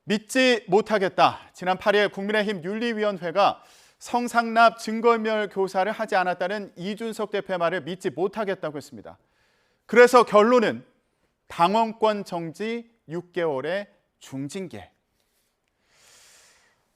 믿지 못하겠다. 지난 8일 국민의힘 윤리위원회가 성상납 증거인멸 교사를 하지 않았다는 이준석 대표의 말을 믿지 못하겠다고 했습니다. 그래서 결론은 당원권 정지 6개월의 중징계.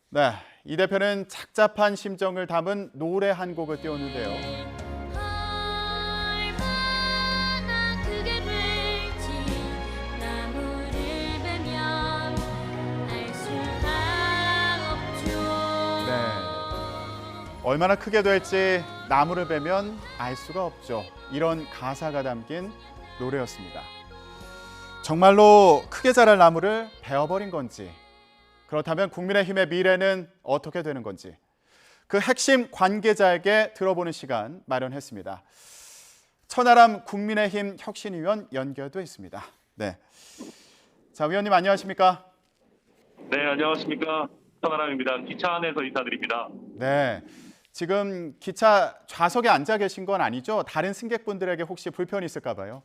네, 이 대표는 착잡한 심정을 담은 노래 한 곡을 띄웠는데요. 얼마나 크게 될지 나무를 베면 알 수가 없죠. 이런 가사가 담긴 노래였습니다. 정말로 크게 자랄 나무를 베어버린 건지, 그렇다면 국민의힘의 미래는 어떻게 되는 건지, 그 핵심 관계자에게 들어보는 시간 마련했습니다. 천하람 국민의힘 혁신위원 연결돼 있습니다. 네, 자, 위원님 안녕하십니까? 네, 안녕하십니까. 천하람입니다. 기차 안에서 인사드립니다. 네. 지금 기차 좌석에 앉아 계신 건 아니죠? 다른 승객분들에게 혹시 불편이 있을까 봐요.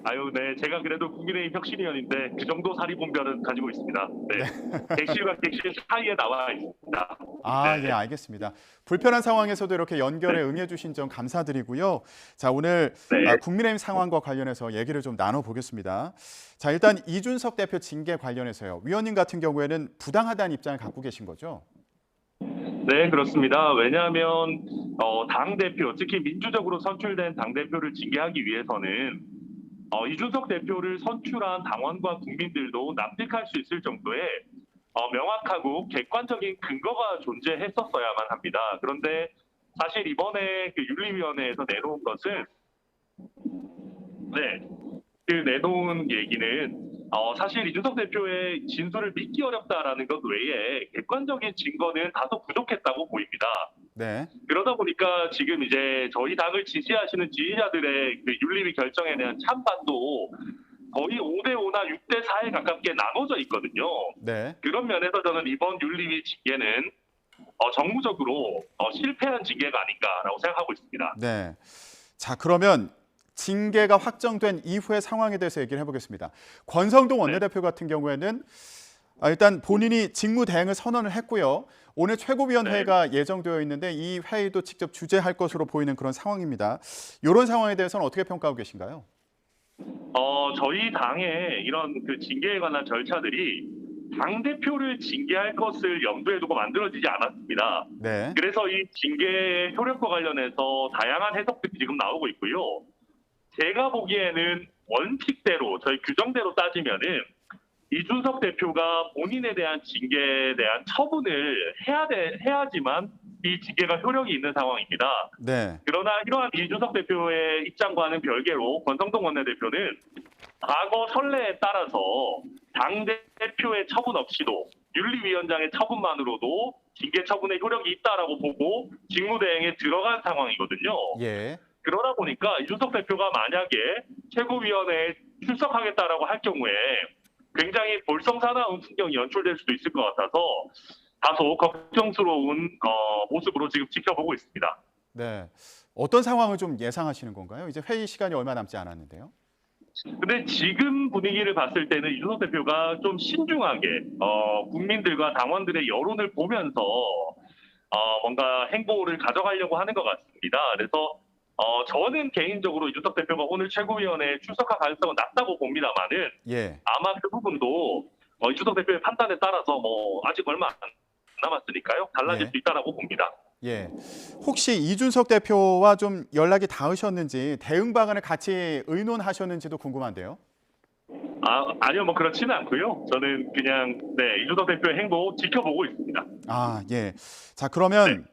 아유, 네. 제가 그래도 국민의힘 혁신위원인데 그 정도 사리분별은 가지고 있습니다. 네. 객실과 객실 사이에 나와 있습니다. 아, 네. 예, 알겠습니다. 불편한 상황에서도 이렇게 연결에 응해 주신 점 감사드리고요. 자, 오늘 네. 국민의힘 상황과 관련해서 얘기를 좀 나눠보겠습니다. 자, 일단 이준석 대표 징계 관련해서요. 위원님 같은 경우에는 부당하다는 입장을 갖고 계신 거죠? 네, 그렇습니다. 왜냐하면 당대표, 특히 민주적으로 선출된 당대표를 징계하기 위해서는 이준석 대표를 선출한 당원과 국민들도 납득할 수 있을 정도의 명확하고 객관적인 근거가 존재했었어야만 합니다. 그런데 사실 이번에 그 윤리위원회에서 내놓은 것은 내놓은 얘기는 사실 이준석 대표의 진술을 믿기 어렵다라는 것 외에 객관적인 증거는 다소 부족했다고 보입니다. 네. 그러다 보니까 지금 이제 저희 당을 지지하시는 지지자들의 그 윤리위 결정에 대한 찬반도 거의 5대5나 6대4에 가깝게 나눠져 있거든요. 네. 그런 면에서 저는 이번 윤리위 징계는 정무적으로 실패한 징계가 아닌가라고 생각하고 있습니다. 네. 자, 그러면 징계가 확정된 이후의 상황에 대해서 얘기를 해보겠습니다. 권성동 원내대표 같은 경우에는 일단 본인이 직무대행을 선언을 했고요. 오늘 최고위원회가 예정되어 있는데 이 회의도 직접 주재할 것으로 보이는 그런 상황입니다. 이런 상황에 대해서는 어떻게 평가하고 계신가요? 저희 당의 이런 그 징계에 관한 절차들이 당대표를 징계할 것을 염두에 두고 만들어지지 않았습니다. 네. 그래서 이 징계 효력과 관련해서 다양한 해석들이 지금 나오고 있고요. 제가 보기에는 원칙대로 저희 규정대로 따지면은 이준석 대표가 본인에 대한 징계에 대한 처분을 해야지만 이 징계가 효력이 있는 상황입니다. 네. 그러나 이러한 이준석 대표의 입장과는 별개로 권성동 원내대표는 과거 선례에 따라서 당대표의 처분 없이도 윤리위원장의 처분만으로도 징계 처분의 효력이 있다라고 보고 직무대행에 들어간 상황이거든요. 예. 그러다 보니까 이준석 대표가 만약에 최고위원회에 출석하겠다라고 할 경우에 굉장히 볼썽사나운 풍경이 연출될 수도 있을 것 같아서 다소 걱정스러운 모습으로 지금 지켜보고 있습니다. 네. 어떤 상황을 좀 예상하시는 건가요? 이제 회의 시간이 얼마 남지 않았는데요. 근데 지금 분위기를 봤을 때는 이준석 대표가 좀 신중하게 국민들과 당원들의 여론을 보면서 뭔가 행보를 가져가려고 하는 것 같습니다. 그래서 저는 개인적으로 이준석 대표가 오늘 최고위원회에 출석할 가능성은 낮다고 봅니다만은 예. 아마 그 부분도 이준석 대표의 판단에 따라서 아직 얼마 안 남았으니까요. 달라질 예. 수 있다라고 봅니다. 예. 혹시 이준석 대표와 좀 연락이 닿으셨는지 대응 방안을 같이 의논하셨는지도 궁금한데요. 아니요, 그렇지는 않고요. 저는 그냥 이준석 대표의 행보 지켜보고 있습니다. 아, 예. 자, 그러면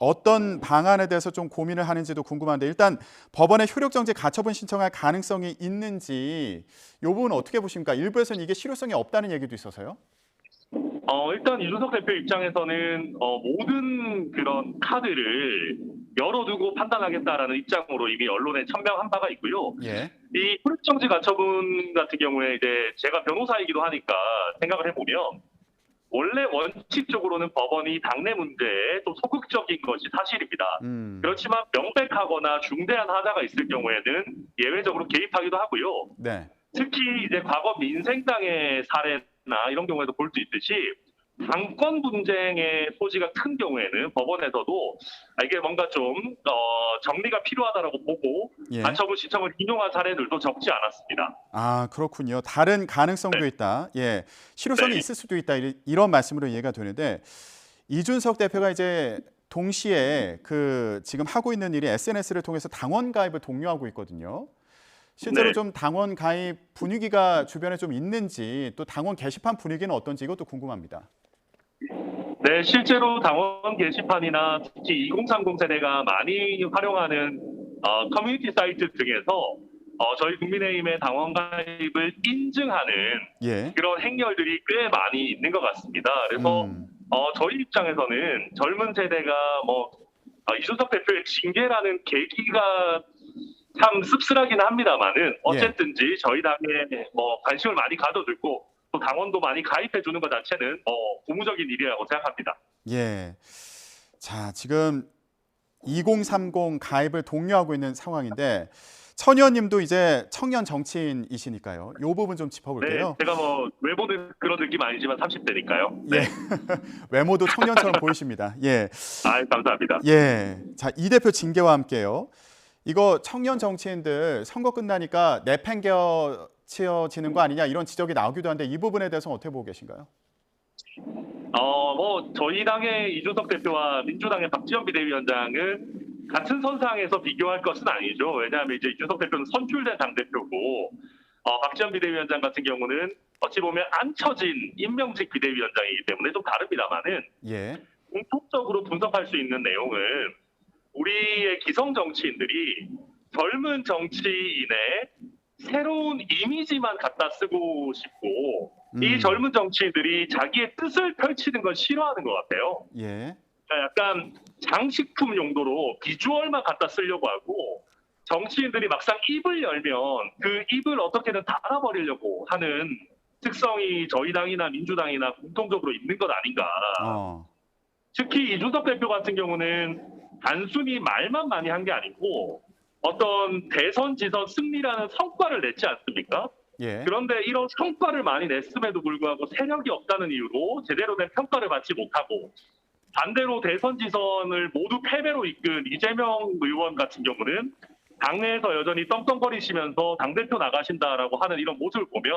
어떤 방안에 대해서 좀 고민을 하는지도 궁금한데 일단 법원에 효력정지 가처분 신청할 가능성이 있는지 이 부분 어떻게 보십니까? 일부에서는 이게 실효성이 없다는 얘기도 있어서요. 일단 이준석 대표 입장에서는 모든 그런 카드를 열어두고 판단하겠다라는 입장으로 이미 언론에 천명한 바가 있고요. 예. 이 효력정지 가처분 같은 경우에 이제 제가 변호사이기도 하니까 생각을 해보면 원래 원칙적으로는 법원이 당내 문제에 좀 소극적인 것이 사실입니다. 그렇지만 명백하거나 중대한 하자가 있을 경우에는 예외적으로 개입하기도 하고요. 네. 특히 이제 과거 민생당의 사례나 이런 경우에도 볼 수 있듯이 당권 분쟁의 소지가 큰 경우에는 법원에서도 이게 뭔가 좀 정리가 필요하다라고 보고 예. 가처분 신청을 인용한 사례들도 적지 않았습니다. 아, 그렇군요. 다른 가능성도 네. 있다. 예. 실효성이 네. 있을 수도 있다. 이런 말씀으로 이해가 되는데 이준석 대표가 이제 동시에 그 지금 하고 있는 일이 SNS를 통해서 당원 가입을 독려하고 있거든요. 실제로 네. 좀 당원 가입 분위기가 주변에 좀 있는지 또 당원 게시판 분위기는 어떤지 이것도 궁금합니다. 네, 실제로 당원 게시판이나 특히 2030 세대가 많이 활용하는 커뮤니티 사이트 등에서 저희 국민의힘의 당원 가입을 인증하는 예. 그런 행렬들이 꽤 많이 있는 것 같습니다. 그래서 음. 저희 입장에서는 젊은 세대가 이준석 대표의 징계라는 계기가 참 씁쓸하긴 합니다만은 어쨌든지 저희 당에 관심을 많이 가져주고 또 당원도 많이 가입해 주는 것 자체는 고무적인 일이라고 생각합니다. 예. 자, 지금 2030 가입을 독려하고 있는 상황인데 천 의원님도 이제 청년 정치인이시니까요. 이 부분 좀 네, 짚어볼게요. 제가 외모는 그런 느낌 아니지만 30대니까요. 네. 예. 외모도 청년처럼 보이십니다. 예. 감사합니다. 예. 자, 이 대표 징계와 함께요. 이거 청년 정치인들 선거 끝나니까 내팽개치어지는 거 아니냐 이런 지적이 나오기도 한데 이 부분에 대해서 어떻게 보고 계신가요? 저희 당의 이준석 대표와 민주당의 박지원 비대위원장은 같은 선상에서 비교할 것은 아니죠. 왜냐하면 이제 이준석 대표는 선출된 당대표고, 박지원 비대위원장 같은 경우는 어찌 보면 안처진 임명직 비대위원장이기 때문에 좀 다릅니다만은 예. 공통적으로 분석할 수 있는 내용은 우리의 기성 정치인들이 젊은 정치인의 새로운 이미지만 갖다 쓰고 싶고 이 젊은 정치인들이 자기의 뜻을 펼치는 걸 싫어하는 것 같아요. 예. 그러니까 약간 장식품 용도로 비주얼만 갖다 쓰려고 하고 정치인들이 막상 입을 열면 그 입을 어떻게든 닫아버리려고 하는 특성이 저희 당이나 민주당이나 공통적으로 있는 것 아닌가. 특히 이준석 대표 같은 경우는 단순히 말만 많이 한 게 아니고 어떤 대선 지선 승리라는 성과를 냈지 않습니까? 예. 그런데 이런 성과를 많이 냈음에도 불구하고 세력이 없다는 이유로 제대로 된 평가를 받지 못하고 반대로 대선 지선을 모두 패배로 이끈 이재명 의원 같은 경우는 당내에서 여전히 떵떵거리시면서 당대표 나가신다라고 하는 이런 모습을 보면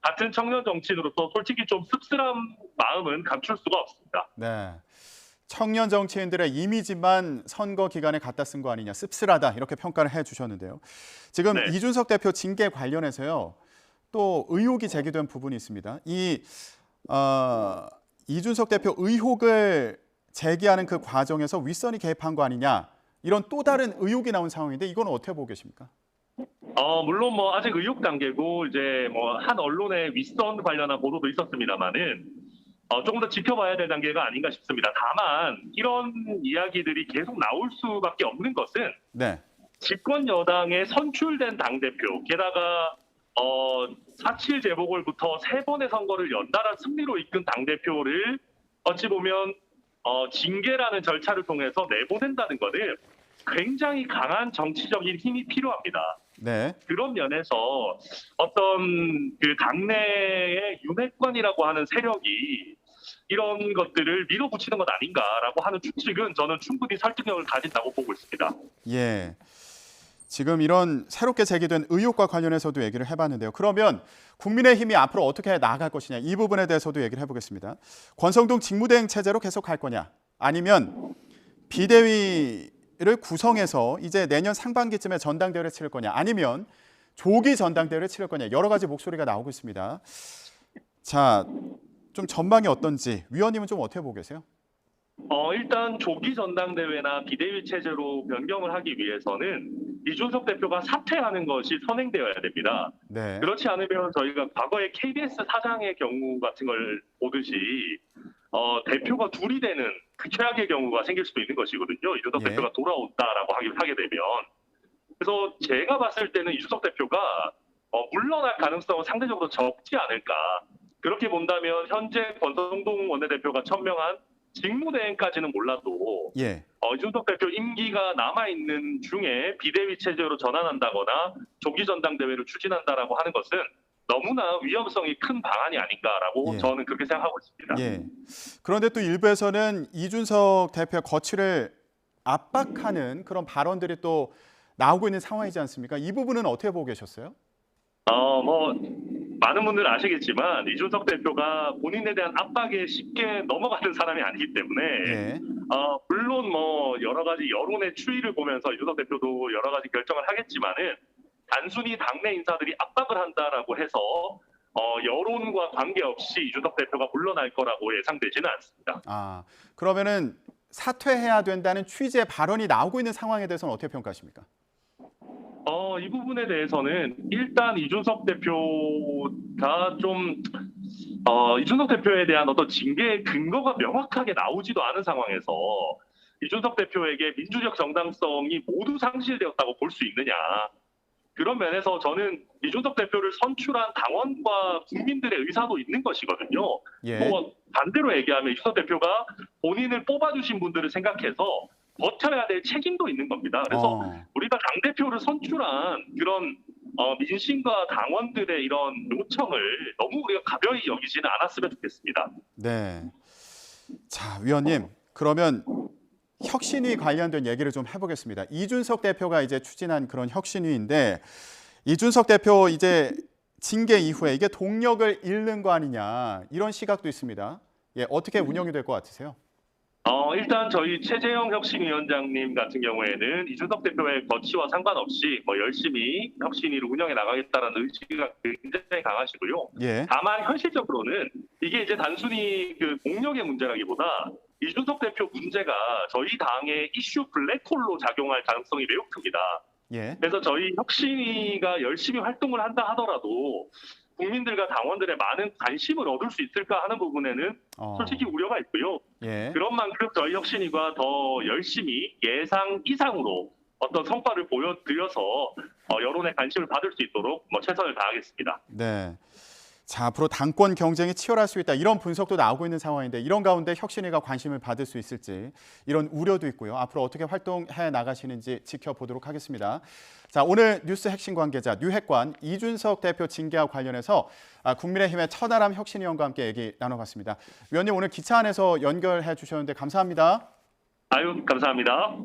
같은 청년 정치인으로서 솔직히 좀 씁쓸한 마음은 감출 수가 없습니다. 네. 청년 정치인들의 이미지만 선거 기간에 갖다 쓴 거 아니냐, 씁쓸하다 이렇게 평가를 해주셨는데요. 지금 네. 이준석 대표 징계 관련해서요, 또 의혹이 제기된 부분이 있습니다. 이준석 대표 의혹을 제기하는 그 과정에서 윗선이 개입한 거 아니냐, 이런 또 다른 의혹이 나온 상황인데 이건 어떻게 보고 계십니까? 물론 아직 의혹 단계고 이제 한 언론의 윗선 관련한 보도도 있었습니다만은 조금 더 지켜봐야 될 단계가 아닌가 싶습니다. 다만 이런 이야기들이 계속 나올 수밖에 없는 것은 네. 집권 여당의 선출된 당대표 게다가 4.7 재보궐부터 3번의 선거를 연달아 승리로 이끈 당대표를 어찌 보면 징계라는 절차를 통해서 내보낸다는 것은 굉장히 강한 정치적인 힘이 필요합니다. 네. 그런 면에서 어떤 그 당내의 윤핵관이라고 하는 세력이 이런 것들을 밀어붙이는 것 아닌가라고 하는 추측은 저는 충분히 설득력을 가진다고 보고 있습니다. 예. 지금 이런 새롭게 제기된 의혹과 관련해서도 얘기를 해봤는데요. 그러면 국민의힘이 앞으로 어떻게 나아갈 것이냐 이 부분에 대해서도 얘기를 해보겠습니다. 권성동 직무대행 체제로 계속 갈 거냐 아니면 비대위를 구성해서 이제 내년 상반기쯤에 전당대회를 치를 거냐 아니면 조기 전당대회를 치를 거냐 여러 가지 목소리가 나오고 있습니다. 자, 좀 전망이 어떤지 위원님은 좀 어떻게 보고 계세요? 일단 조기 전당대회나 비대위 체제로 변경을 하기 위해서는 이준석 대표가 사퇴하는 것이 선행되어야 됩니다. 네. 그렇지 않으면 저희가 과거의 KBS 사장의 경우 같은 걸 보듯이 대표가 둘이 되는 그 최악의 경우가 생길 수도 있는 것이거든요. 이준석 예. 대표가 돌아온다라고 하게 되면. 그래서 제가 봤을 때는 이준석 대표가 물러날 가능성은 상대적으로 적지 않을까. 그렇게 본다면 현재 권성동 원내대표가 천명한 직무대행까지는 몰라도 예. 이준석 대표 임기가 남아있는 중에 비대위 체제로 전환한다거나 조기 전당대회를 추진한다라고 하는 것은 너무나 위험성이 큰 방안이 아닌가라고 예. 저는 그렇게 생각하고 있습니다. 예. 그런데 또 일부에서는 이준석 대표의 거취를 압박하는 그런 발언들이 또 나오고 있는 상황이지 않습니까? 이 부분은 어떻게 보고 계셨어요? 뭐 많은 분들 아시겠지만 이준석 대표가 본인에 대한 압박에 쉽게 넘어가는 사람이 아니기 때문에 예. 물론 뭐 여러 가지 여론의 추이를 보면서 이준석 대표도 여러 가지 결정을 하겠지만은 단순히 당내 인사들이 압박을 한다라고 해서 여론과 관계없이 이준석 대표가 물러날 거라고 예상되지는 않습니다. 그러면은 사퇴해야 된다는 취지의 발언이 나오고 있는 상황에 대해서는 어떻게 평가하십니까? 이 부분에 대해서는 일단 이준석 대표가 좀 이준석 대표에 대한 어떤 징계의 근거가 명확하게 나오지도 않은 상황에서 이준석 대표에게 민주적 정당성이 모두 상실되었다고 볼 수 있느냐. 그런 면에서 저는 이준석 대표를 선출한 당원과 국민들의 의사도 있는 것이거든요. 예. 뭐 반대로 얘기하면 이준석 대표가 본인을 뽑아주신 분들을 생각해서 버텨야 될 책임도 있는 겁니다. 그래서 우리가 당대표를 선출한 그런 민심과 당원들의 이런 요청을 너무 우리가 가벼이 여기지는 않았으면 좋겠습니다. 네. 자, 위원님, 그러면 혁신위 관련된 얘기를 좀 해보겠습니다. 이준석 대표가 이제 추진한 그런 혁신위인데 이준석 대표 이제 징계 이후에 이게 동력을 잃는 거 아니냐 이런 시각도 있습니다. 예, 어떻게 운영이 될 것 같으세요? 일단 저희 최재형 혁신위원장님 같은 경우에는 이준석 대표의 거취와 상관없이 뭐 열심히 혁신위를 운영해 나가겠다는 의지가 굉장히 강하시고요. 예. 다만 현실적으로는 이게 이제 단순히 그 공력의 문제라기보다 이준석 대표 문제가 저희 당의 이슈 블랙홀로 작용할 가능성이 매우 큽니다. 예. 그래서 저희 혁신위가 열심히 활동을 한다 하더라도 국민들과 당원들의 많은 관심을 얻을 수 있을까 하는 부분에는 솔직히 우려가 있고요. 예. 그런 만큼 저희 혁신위가 더 열심히 예상 이상으로 어떤 성과를 보여드려서 여론의 관심을 받을 수 있도록 최선을 다하겠습니다. 네. 자, 앞으로 당권 경쟁이 치열할 수 있다 이런 분석도 나오고 있는 상황인데 이런 가운데 혁신위가 관심을 받을 수 있을지 이런 우려도 있고요. 앞으로 어떻게 활동해 나가시는지 지켜보도록 하겠습니다. 자, 오늘 뉴스 핵심 관계자 뉴핵관 이준석 대표 징계와 관련해서 국민의힘의 천하람 혁신위원과 함께 얘기 나눠봤습니다. 위원님 오늘 기차 안에서 연결해 주셨는데 감사합니다. 아유, 감사합니다.